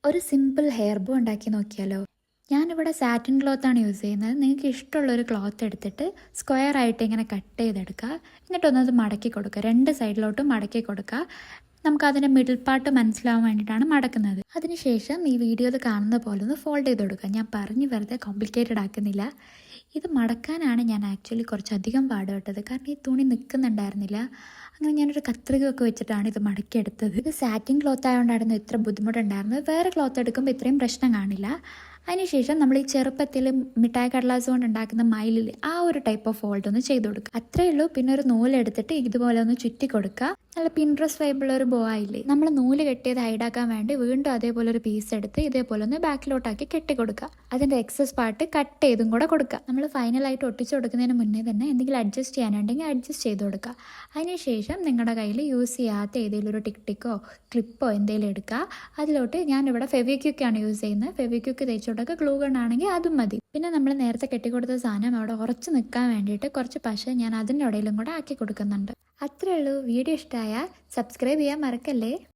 ഒരു simple hair bow ഉണ്ടാക്കി നോക്കിയാലോ? ഞാനിവിടെ സാറ്റിൻ ക്ലോത്താണ് യൂസ് ചെയ്യുന്നത്. നിങ്ങൾക്ക് ഇഷ്ടമുള്ളൊരു ക്ലോത്ത് എടുത്തിട്ട് സ്ക്വയർ ആയിട്ട് ഇങ്ങനെ കട്ട് ചെയ്തെടുക്കുക. എന്നിട്ടൊന്നത് മടക്കി കൊടുക്കുക. രണ്ട് സൈഡിലോട്ടും മടക്കി കൊടുക്കുക. നമുക്കതിൻ്റെ മിഡിൽ പാർട്ട് മനസ്സിലാവാൻ വേണ്ടിയിട്ടാണ് മടക്കുന്നത്. അതിനുശേഷം ഈ വീഡിയോയിൽ കാണുന്ന പോലെ ഒന്ന് ഫോൾഡ് ചെയ്ത് കൊടുക്കുക. ഞാൻ പറഞ്ഞ് വെറുതെ കോംപ്ലിക്കേറ്റഡ് ആക്കുന്നില്ല. ഇത് മടക്കാനാണ് ഞാൻ ആക്ച്വലി കുറച്ചധികം പാടുപെട്ടത്. കാരണം ഈ തുണി നിൽക്കുന്നുണ്ടായിരുന്നില്ല. അങ്ങനെ ഞാനൊരു കത്രികയൊക്കെ വെച്ചിട്ടാണ് ഇത് മടക്കിയെടുത്തത്. ഇത് സാറ്റിൻ ക്ലോത്ത് ആയതുകൊണ്ടായിരുന്നു ഇത്ര ബുദ്ധിമുട്ടുണ്ടായിരുന്നത്. വേറെ ക്ലോത്ത് എടുക്കുമ്പോൾ ഇത്രയും പ്രശ്നം കാണില്ല. അതിനുശേഷം നമ്മൾ ഈ ചെറുപ്പത്തിൽ മിഠായി കടലാസ് കൊണ്ട് ഉണ്ടാക്കുന്ന മയിലിൽ ആ ഒരു ടൈപ്പ് ഓഫ് ഫോൾഡ് ഒന്ന് ചെയ്ത് കൊടുക്കുക. അത്രയേ ഉള്ളൂ. പിന്നെ ഒരു നൂലെടുത്തിട്ട് ഇതുപോലെ ഒന്ന് ചുറ്റി കൊടുക്കുക. നല്ല പിൻട്രസ്റ്റ് വൈബുള്ള ഒരു ബോ ആയില്ലേ? നമ്മൾ നൂല് കെട്ടിയത് ഹൈഡാക്കാൻ വേണ്ടി വീണ്ടും അതേപോലെ ഒരു പീസ് എടുത്ത് ഇതേപോലെ ഒന്ന് ബാക്കിലോട്ടാക്കി കെട്ടി കൊടുക്കുക. അതിൻ്റെ എക്സസ് പാർട്ട് കട്ട് ചെയ്തും കൂടെ കൊടുക്കുക. നമ്മൾ ഫൈനലായിട്ട് ഒട്ടിച്ചു കൊടുക്കുന്നതിന് മുന്നേ തന്നെ എന്തെങ്കിലും അഡ്ജസ്റ്റ് ചെയ്യാനുണ്ടെങ്കിൽ അഡ്ജസ്റ്റ് ചെയ്ത് കൊടുക്കുക. അതിനുശേഷം നിങ്ങളുടെ കയ്യിൽ യൂസ് ചെയ്യാത്ത ഏതെങ്കിലും ഒരു ടിക്കോ ക്ലിപ്പോ എന്തെങ്കിലും എടുക്കുക. അതിലോട്ട് ഞാനിവിടെ ഫെവിക്വിക്കാണ് യൂസ് ചെയ്യുന്നത്. ഫെവിക്വിക്ക് തേച്ചോട്ടൊക്കെ ഗ്ലൂ ഗൺ ആണെങ്കിൽ അതും മതി. പിന്നെ നമ്മൾ നേരത്തെ കെട്ടിക്കൊടുത്ത സാധനം അവിടെ ഉറച്ച് നിൽക്കാൻ വേണ്ടിയിട്ട് കുറച്ച് പശ ഞാൻ അതിൻ്റെ ഇടയിലും കൂടെ ആക്കി കൊടുക്കുന്നുണ്ട്. അത്രേ ഉള്ളൂ. വീഡിയോ ഇഷ്ടമായാൽ സബ്സ്ക്രൈബ് ചെയ്യാൻ മറക്കല്ലേ.